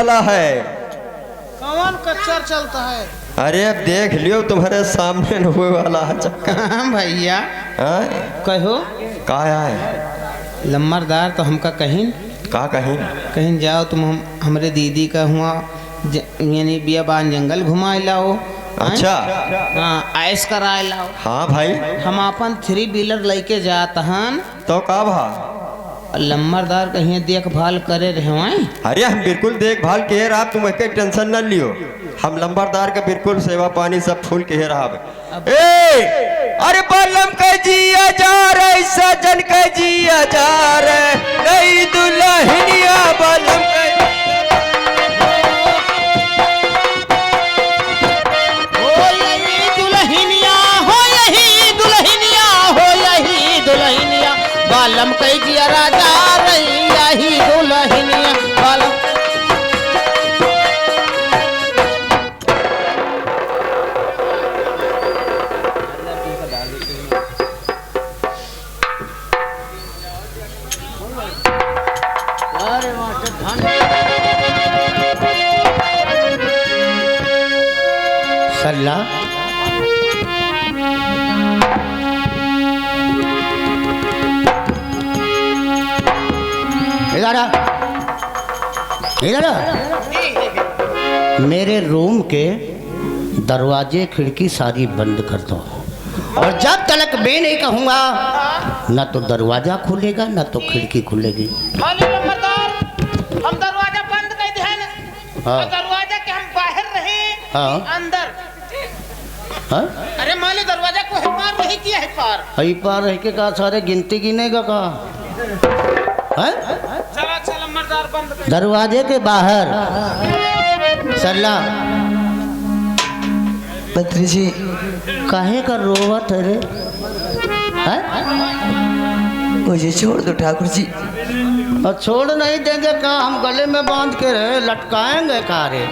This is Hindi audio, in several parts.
वाला है। कौन कच्चर चलता है? अरे अब देख लियो तुम्हारे सामने न हुए वाला है हाँ भैया कहो का है लम्बरदार तो हमका कहीं कहीं जाओ तुम हमरे दीदी का हुआ यानी बियाबान जंगल घुमा लाओ। अच्छा हाँ ऐस करा लाओ। हाँ भाई हम अपन 3 व्हीलर लेके जात हन तो का भा लम्बरदार कहीं देखभाल करे रहे। अरे हम बिल्कुल देखभाल के रहा, तुम एक टेंशन न लियो, हम लंबरदार का बिल्कुल सेवा पानी सब फूल के रहा। अरे बलम के जिया जा रे सजन के जिया जा रे नई दुल्हनिया बलम के बालम कई जिया राजा रही यही दुल्हनिया बालम। सल्ला मेरे रूम के दरवाजे खिड़की सारी बंद कर दो और जब तक मैं नहीं कहूँगा ना तो दरवाजा खुलेगा ना तो खिड़की खुलेगी। हम दरवाजा बंद कर दिया। हाँ। दरवाजा के हम बाहर रहे हाँ। अंदर। हाँ? अरे मान लो दरवाजा को है पार नहीं किया है पार। हई पार रह के कहा सारे गिनती गिनेगा कहा है? चला चला मर्दार बंद कर। दरवाजे के बाहर सल्ला मंत्री जी काहे का रोवत है रे? मुझे छोड़ दो ठाकुर जी। और छोड़ नहीं देंगे का हम गले में बांध के रहे लटकाएंगे का रे?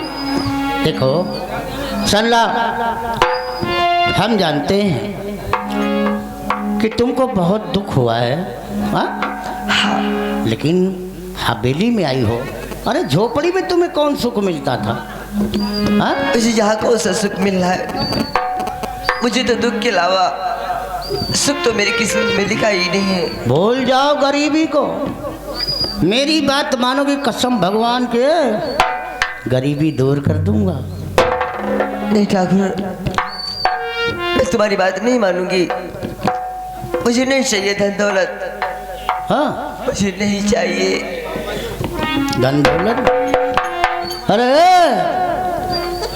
देखो सल्ला हम जानते हैं कि तुमको बहुत दुख हुआ है हाँ? लेकिन हवेली में आई हो, अरे झोपड़ी में तुम्हें कौन सुख मिलता था हाँ? मुझे यहाँ कौन सा सुख मिल रहा है? मुझे तो दुख के अलावा सुख तो मेरी किस्मत में लिखा ही नहीं है। भूल जाओ गरीबी को, मेरी बात मानोगी कसम भगवान के गरीबी दूर कर दूंगा। नहीं ठाकुर मैं तुम्हारी बात नहीं मानूंगी। मुझे नहीं चाहिए धन दौलत। हाँ मुझे नहीं चाहिए धन दौलत। अरे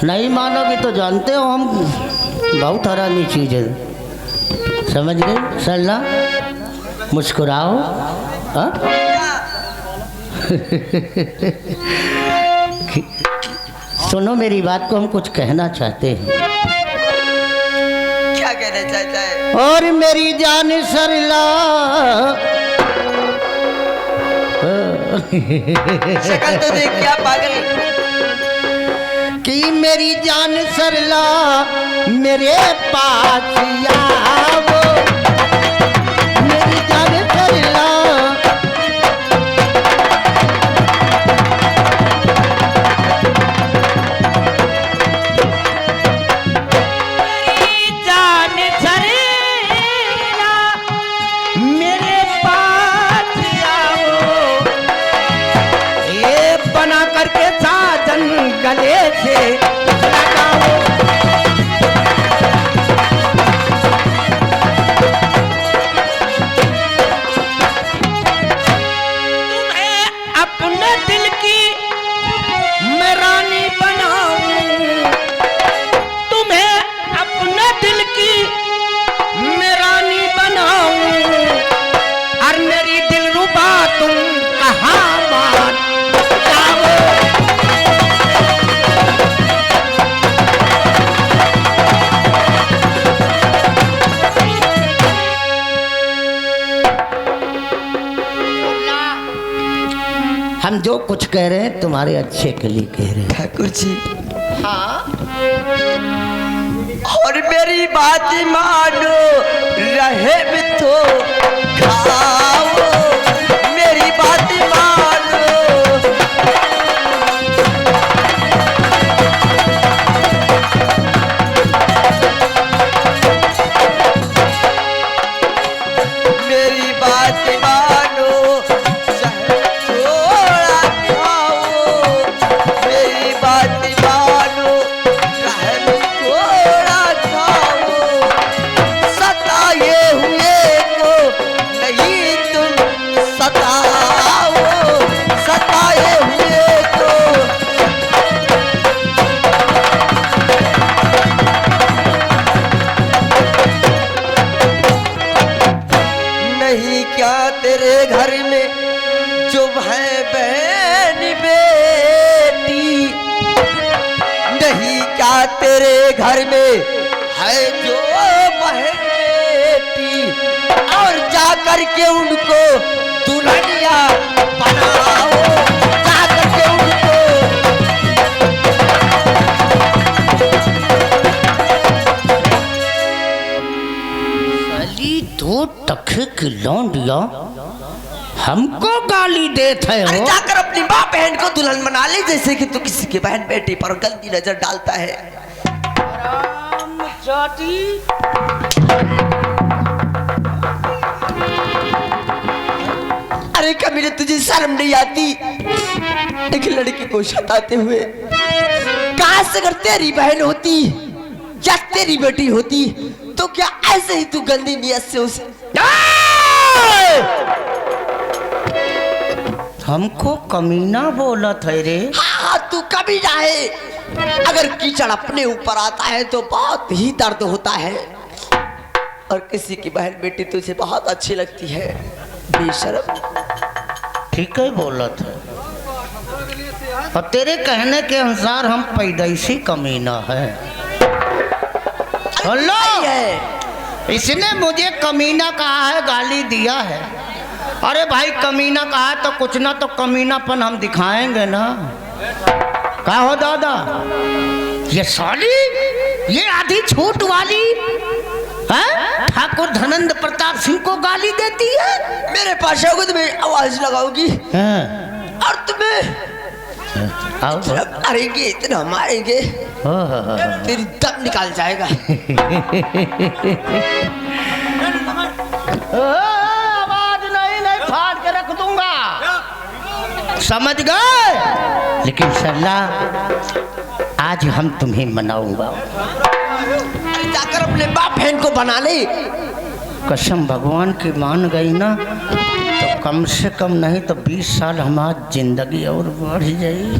नहीं मानोगी तो जानते हो हम बहुत हरामी चीज है, समझ गए सल्ला? मुस्कुराओ हाँ? सुनो मेरी बात को, हम कुछ कहना चाहते हैं। क्या कहना चाहता है? और मेरी जान सरला शक्ल तो देख क्या पागल कि मेरी जान सरला मेरे पास आओ, मेरी जान सरला मेरे पास आओ, ये बना करके साजन गले से लगाओ। तुम्हें अपने दिल की मैं रानी बनाऊं, तुम्हें अपने दिल की मैं रानी बनाऊं, और मेरी दिलरुबा तुम कहाँ मान जाओ। हम जो कुछ कह रहे हैं तुम्हारे अच्छे के लिए कह रहे हैं। ठाकुर जी हाँ और मेरी बात मानो रहे भी तो खाओ, मेरी बात मानो तेरे घर में जो है बहन बेटी, नहीं क्या तेरे घर में है जो बहन बेटी, और जा करके उनको दुल्हनिया बनाओ, जा करके उनको। साली दो टखे की लौंडिया हमको गाली देते अरे हो। जाकर अपनी माँ बहन को दुल्हन बना ले, जैसे कि तू किसी की बहन बेटी पर गंदी नजर डालता है। अरे कमीने, तुझे शर्म नहीं आती एक लड़की को सताते हुए? कहां से अगर तेरी बहन होती या तेरी बेटी होती तो क्या ऐसे ही तू गंदी नियत से उसे? हमको कमीना बोला था रे। हाँ, तू कमीना है। अगर कीचड़ अपने ऊपर आता है तो बहुत ही दर्द होता है, और किसी की बहन बेटी तुझे बहुत अच्छी लगती है, बेशर्म। ठीक है बोला था, और तेरे कहने के अनुसार हम पैदाइशी कमीना है। हेलो, इसने मुझे कमीना कहा है, गाली दिया है। अरे भाई कमीना कहा तो कुछ ना तो कमीनापन हम दिखाएंगे ना। क्या हो दादा, ये साली, ये आधी छूट वाली हैं? ठाकुर धनंद प्रताप सिंह को गाली देती है। मेरे पास आओगे तो मैं आवाज लगाऊंगी और तुम्हें मारेंगे, इतना मारेंगे तेरी दम निकाल जाएगा। आवाज नहीं फाड़ के रख दूंगा, समझ गए? लेकिन सरला, आज हम तुम्हें मनाऊंगा। जाकर अपने बाप बहन को बना ले। कसम भगवान की मान गई ना तो कम से कम नहीं तो 20 साल हमारी जिंदगी और बढ़ जाएगी।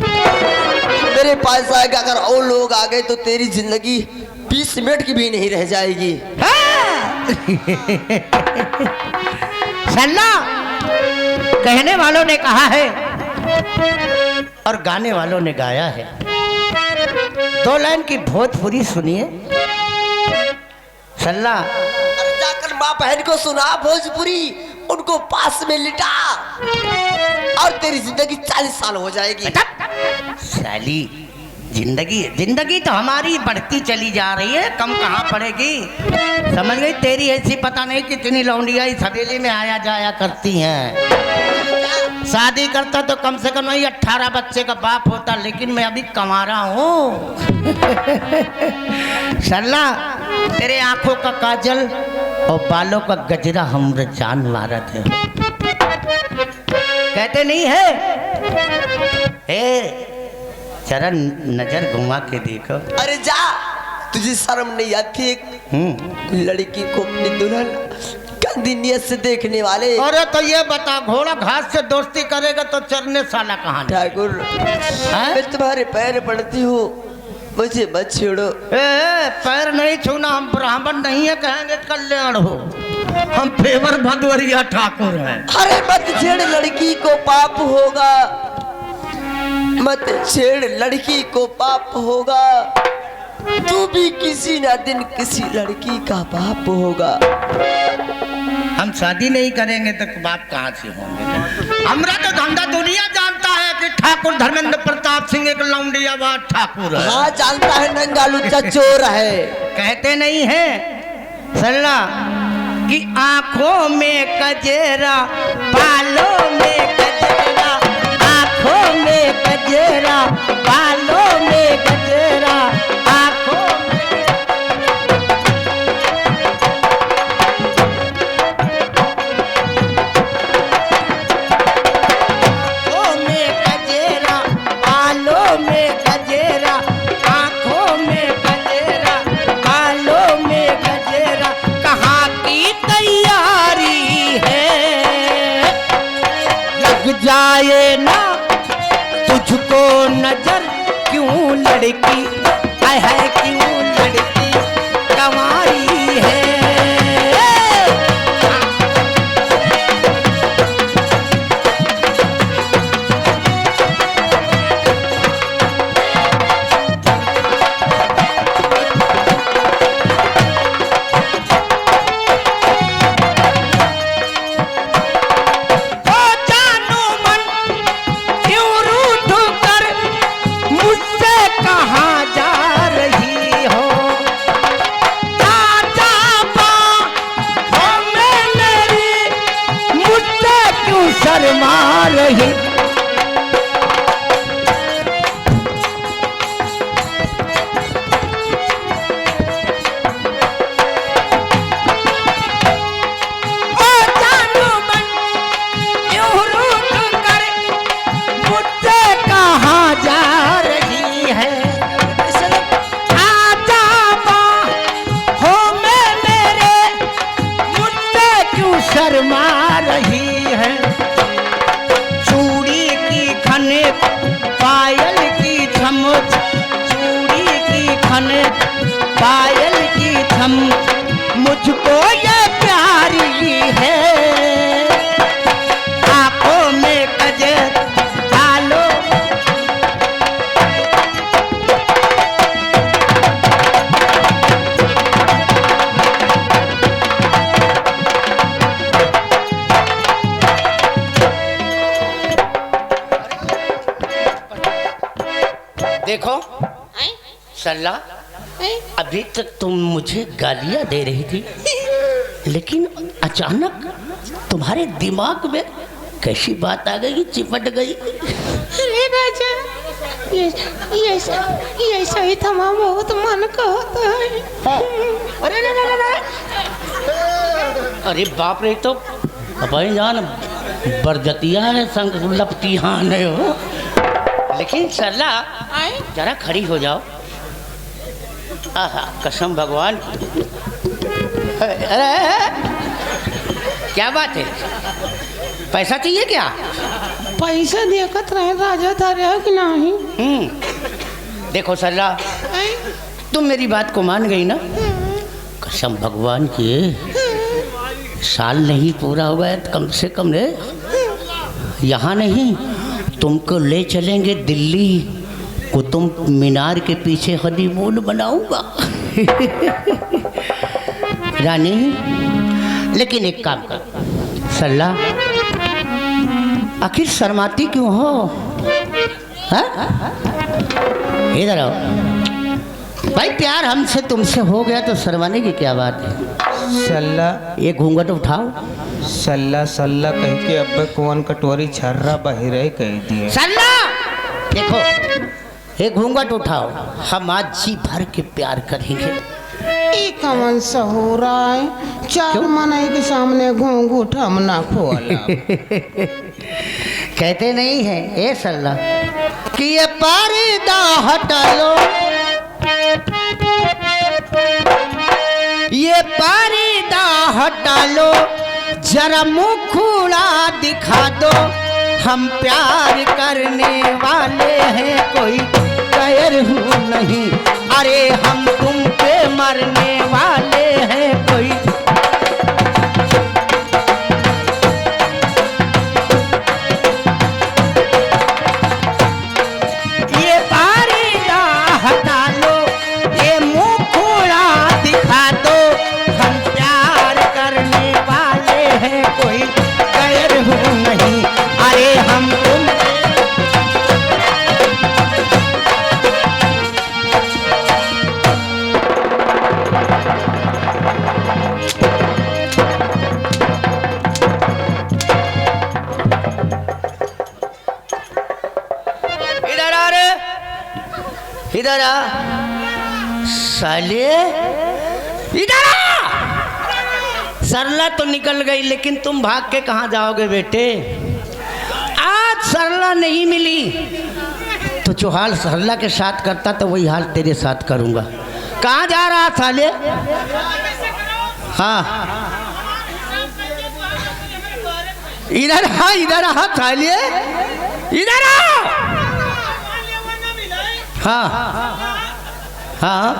मेरे पास आएगा, अगर और लोग आ गए तो तेरी जिंदगी 20 मिनट की भी नहीं रह जाएगी। सल्ला, कहने वालों ने कहा है और गाने वालों ने गाया है। 2 लाइन की भोजपुरी सुनिए। सल्ला, जाकर माँ बहन को सुना भोजपुरी, उनको पास में लिटा, और तेरी जिंदगी 40 साल हो जाएगी। साली, जिंदगी तो हमारी बढ़ती चली जा रही है, कम कहाँ पड़ेगी। समझ गई? तेरी ऐसी पता नहीं कितनी लौंडिया इस हवेली में आया जाया करती हैं। शादी करता तो कम से कम 18 बच्चे का बाप होता, लेकिन मैं अभी कमा रहा हूँ। सल्ला, तेरे आंखों का काजल और बालों का गजरा हमरे जान मारा थे। कहते नहीं है जरा नजर घुमा के देखो। अरे जा, तुझे शर्म नहीं आती एक लड़की को अपनी दुल्हन गंदी नियत से देखने वाले? अरे तो ये बता, घोड़ा घास से दोस्ती करेगा तो चरने साला कहाँ? ठाकुर, मैं तुम्हारे पैर पड़ती हूँ, मुझे मत छोड़ो। पैर नहीं छूना, हम ब्राह्मण नहीं है, कहेंगे कल्याण हो। हम फेवर भदवरिया ठाकुर हैं। अरे मत छेड़, लड़की को पाप होगा, मत छेड़, लड़की को पाप होगा। तू भी किसी ना दिन किसी लड़की का बाप होगा। हम शादी नहीं करेंगे तो बाप कहाँ से होंगे? हमरा तो धंधा दुनिया जानता है कि ठाकुर धर्मेंद्र प्रताप सिंह एक लौंडियाबाद ठाकुर है। हाँ जानता है, नंगा लुच्चा चोर है। कहते नहीं है सल्ला कि आंखों में कजेरा, बालों में कजेरा, आंखों में कजेरा, बालों में कजेरा, आंखों में कजेरा, बालों में कजेरा, आंखों में कजेरा, बालों में कजेरा, कहाँ की तैयारी है? लग जाए ना तुझको नजर, क्यों लड़की है, क्यों लड़की कमारी है? रही। ओ जानू मन यूं रूठ कर मुझसे कहाँ जा रही है। आजा हो मैं मेरे मुझसे क्यों शर्मा रही है। चूड़ी की खनक पायल की छम, चूड़ी की खनक पायल की छम मुझको ये प्यारी है। आंखों में कजर डालो देखो सल्ला, अभी तक तुम मुझे गालियां दे रही थी, लेकिन अचानक तुम्हारे दिमाग में कैसी बात आ गई कि चिपट गई। अरे राजा, ये सही थमा बहुत मन का होता है। अरे अरे बाप रे, तो भाई जान बरजतिया है संग लपटियान है हो। लेकिन सरला जरा खड़ी हो जाओ। आहा कसम भगवान। अरे क्या बात है, पैसा चाहिए क्या? पैसा देखत रहे राजा धरे कि नहीं। देखो सरला, तुम मेरी बात को मान गई ना? कसम भगवान की, साल नहीं पूरा हुआ है तो कम से कम रे, यहाँ नहीं तुमको ले चलेंगे दिल्ली, कुतुब मीनार के पीछे हनीमून बनाऊंगा। रानी, लेकिन एक काम कर सरला, आखिर शर्माती क्यों हो? इधर आओ भाई, प्यार हमसे तुमसे हो गया तो शर्माने की क्या बात है। सल्ला ये घूंघट उठाओ। सल्ला सल्ला कह के अब कौन कटोरी छर्रा बहिरे कह दिए। सल्ला देखो, ये घूंघट उठाओ, हम आज जी भर के प्यार करेंगे। ये कमन सा हो रहा है, चार मनाई के सामने घूंघट हम ना खोला। कहते नहीं है ए सल्ला कि ये पर्दा हटा लो, ये पर्दा हटा लो, जरा मुखड़ा दिखा दो। हम प्यार करने वाले हैं, कोई गैर हूँ नहीं। अरे हम तुम पे मरने वाले हैं, कोई ये पर्दा हटा लो, ये मुखड़ा दिखा दो। हम प्यार करने वाले हैं, कोई गैर हूँ नहीं। अरे हम तुम इधर आ रे, इधर आ साले, इधर आ। सरला तो निकल गई, लेकिन तुम भाग के कहाँ जाओगे बेटे? आज सरला नहीं मिली तो जो हाल सरला के साथ करता तो वही हाल तेरे साथ करूंगा। कहाँ जा रहा साले? हाँ इधर आ, इधर आ साले, इधर आ। हाँ हाँ,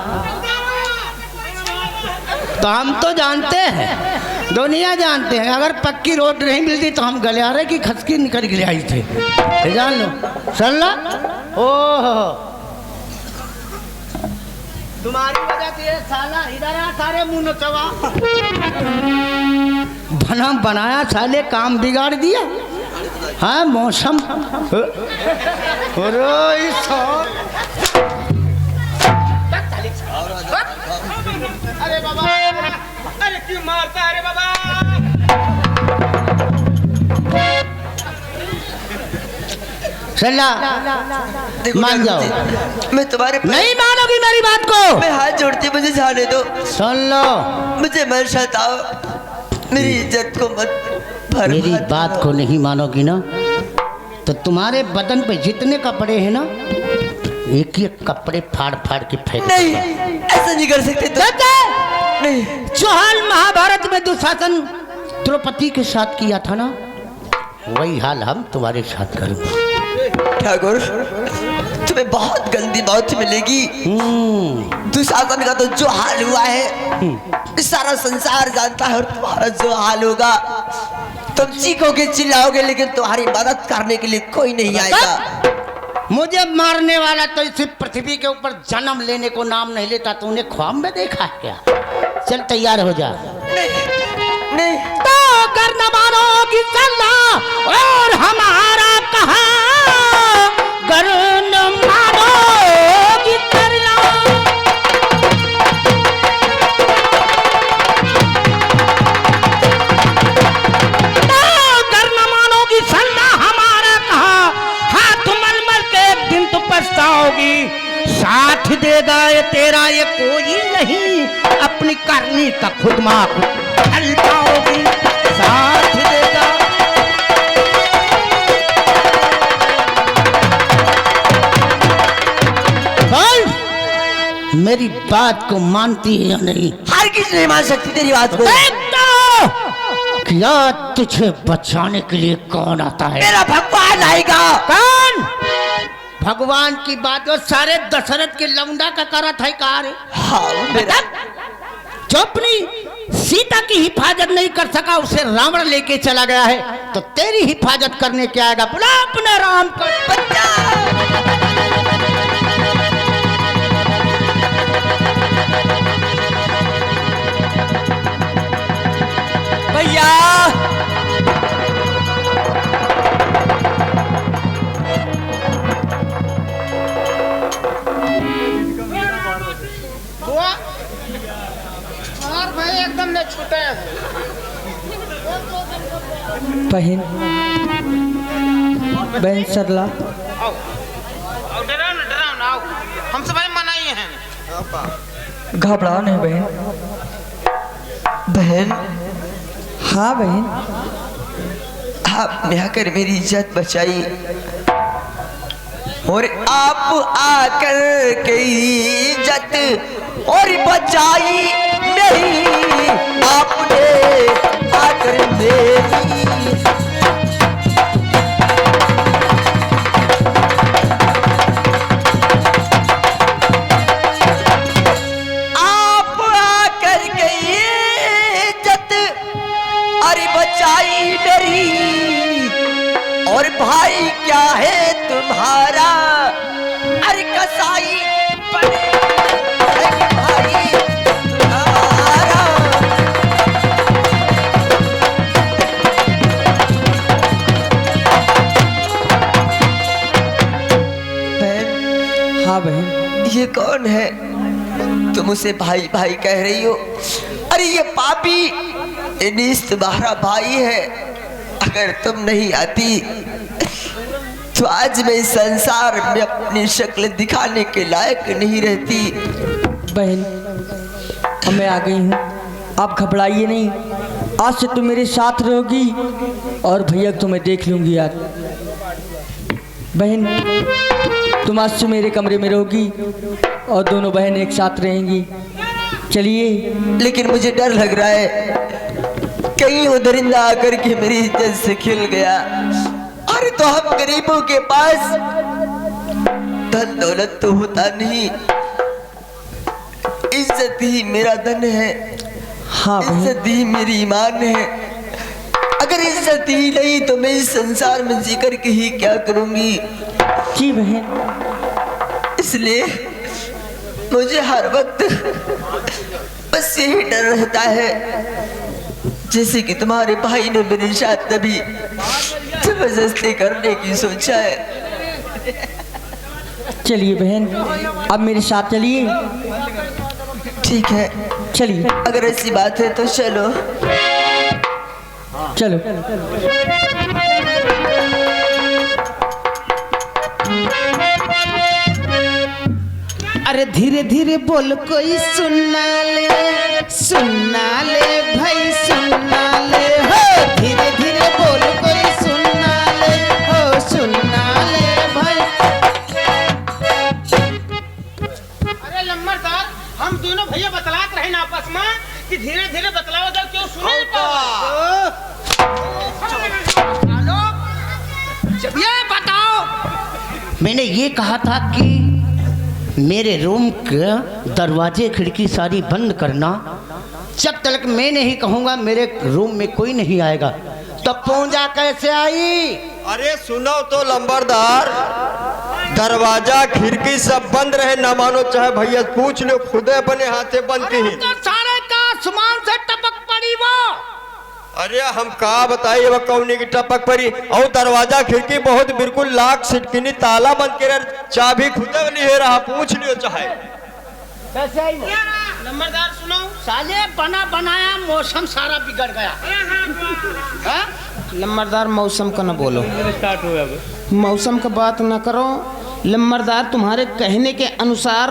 तो हम तो जानते हैं, दुनिया जानते हैं, अगर पक्की रोड नहीं मिलती तो हम गलियारे की खसकी निकल के आई थे। ये जान लो सरला। ओह तुम्हारी वजह से ये साला इधर आ, सारे मुंह नचवा बना बनाया, साले काम बिगाड़ दिया। हाँ मौसम अरे बाबा, अरे क्यों मारता है रे बाबा? सरला देखो मान जाओ। मैं तुम्हारे नहीं मानोगी मेरी बात को। मैं हाथ जोड़ती, मुझे जाने दो, सुन लो, मुझे मत सताओ, मेरी इज्जत को मत मेरी बर्बाद बात को नहीं मानोगी ना तो तुम्हारे बदन पे जितने कपड़े हैं ना एक एक कपड़े फाड़ फाड़ के फेंक नहीं, दूंगा। ऐसा नहीं कर सकते तुम। नहीं, जो हाल महाभारत में दुशासन द्रौपदी के साथ किया था ना वही हाल हम तुम्हारे साथ करेंगे। ठाकुर तुम्हें बहुत गंदी मौत मिलेगी। दुशासन का तो जो हाल हुआ है सारा संसार जानता है, और तुम्हारा जो हाल होगा तुम चीखोगे चिल्लाओगे लेकिन तुम्हारी मदद करने के लिए कोई नहीं आएगा। मुझे मारने वाला तो इस पृथ्वी के ऊपर जन्म लेने को नाम नहीं लेता। तूने ख्वाब में देखा है क्या? चल तैयार हो जा। नहीं, तो कर न मानोगी सल्ला और हमारा कहा कर न मानोगी सल्ला। तो कर न मानोगी सल्ला हमारा कहा, हाथ मलमल के एक दिन तो पछताओगी। साथ देगा ये तेरा ये कोई नहीं, अपनी करनी का खुद मार हल्काओगी। साथ देगा बोल मेरी बात को मानती है या नहीं? हर किसी नहीं मान सकती तेरी बात को। क्या तुझे बचाने के लिए कौन आता है? मेरा भगवान आएगा। कौन? भगवान की बात और सारे दशरथ के लौंडा का करा था कार है। हाँ, मेरा जो अपनी सीता की हिफाजत नहीं कर सका उसे रावण लेके चला गया है, तो तेरी हिफाजत करने क्या आएगा? बुला अपने राम को। भैया और भाई एकदम ने छूटे। बहन बहन सरला आओ डराओ ना आओ, हम सब मनाइए हैं। घबराओ नहीं बहन। बहन हाँ बहन, आपने आकर मेरी इज्जत बचाई और आप आकर के इज्जत और बचाई नहीं, आपने आकर मेरी आप आकर के इज्जत और बचाई मेरी, और भाई क्या है तुम्हारा? अरे कसाई बने भाई तुम्हारा। बहन हाँ बहन, ये कौन है? तुम उसे भाई भाई कह रही हो? अरे ये पापी इनीस तुम्हारा भाई है। अगर तुम नहीं आती तो आज मैं इस संसार में अपनी शक्ल दिखाने के लायक नहीं रहती। बहन अब मैं आ गई हूँ, आप घबराइए नहीं। आज से तुम मेरे साथ रहोगी और भैया को मैं देख लूँगी यार। बहन तुम आज से मेरे कमरे में रहोगी और दोनों बहन एक साथ रहेंगी। चलिए। लेकिन मुझे डर लग रहा है कहीं वो दरिंदा आकर के मेरी इज्जत से खिल गया। अरे तो हम गरीबों के पास धन दौलत तो होता नहीं, इज्जत ही मेरा धन है। हाँ बहन, इज्जत ही मेरी ईमान है। अगर इज्जत ही नहीं तो मैं इस संसार में जीकर के ही क्या करूंगी? जी बहन। इसलिए मुझे हर वक्त बस यही डर रहता है, जैसे कि तुम्हारे भाई ने मेरे साथ तभी जबरदस्ती करने की सोचा है। चलिए बहन, अब मेरे साथ चलिए। ठीक है, चलिए अगर ऐसी बात है तो चलो। चलो। अरे धीरे धीरे बोल कोई सुनना ले भाई सुनना ले हो, धीरे धीरे बोल कोई सुनना ले हो, सुनना ले भाई। अरे लम्बरदार, हम दोनों भैया बतलात रहे ना आपस में कि धीरे धीरे बतलाओ तो क्यों सुने ये बताओ। मैंने ये कहा था कि मेरे रूम के दरवाजे खिड़की सारी बंद करना, जब तक मैं नहीं कहूँगा मेरे रूम में कोई नहीं आएगा। तो पूजा कैसे आई? अरे सुनो तो लंबरदार, दरवाजा खिड़की सब बंद रहे ना मानो चाहे भैया पूछ लो, खुदे अपने हाथे बंद की। तो सारे का आसमान से टपक पड़ी वो। अरे हम का बताइए, वह कौनी की टपक पड़ी और दरवाजा खिड़की बहुत बिल्कुल लाख सिटकिनी ताला बंद के चाबी खुदे नहीं रहा, पूछ लियो चाहे। कैसे आई? नंबरदार सुनो, साले बना बनाया मौसम सारा बिगड़ गया। हाँ? लम्बरदार मौसम का न बोलो, मौसम का बात न करो। लम्बरदार तुम्हारे कहने के अनुसार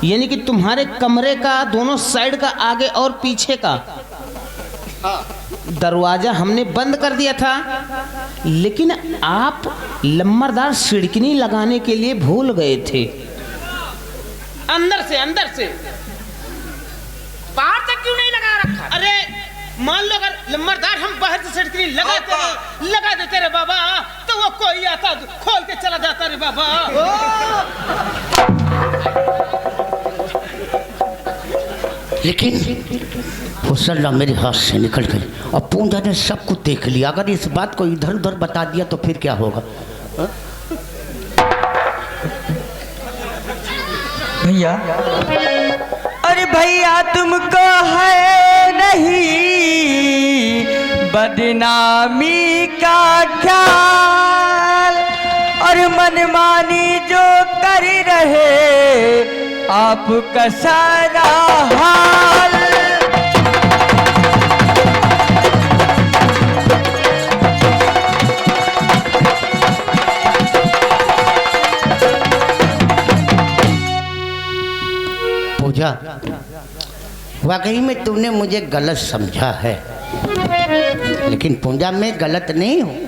यानी कि तुम्हारे कमरे का दोनों साइड का आगे और पीछे का दरवाजा हमने बंद कर दिया था, लेकिन आप लम्बरदार सिड़कनी लगाने के लिए भूल गए थे। अंदर से बाहर तक क्यों नहीं लगा रखा? अरे मान लो अगर लम्बरदार हम बाहर से सिड़कनी लगा देते रे बाबा, तो वो कोई आता खोल के चला जाता रे बाबा। लेकिन वो सल्ला मेरे हाथ से निकल गई और पूजा ने सब कुछ देख लिया। अगर इस बात को इधर उधर बता दिया तो फिर क्या होगा? भैया, अरे भैया तुमको है नहीं बदनामी का ख्याल, और मनमानी जो कर रहे आपका सारा हाल। पूजा, वाकई में तुमने मुझे गलत समझा है, लेकिन पूजा मैं गलत नहीं हूँ।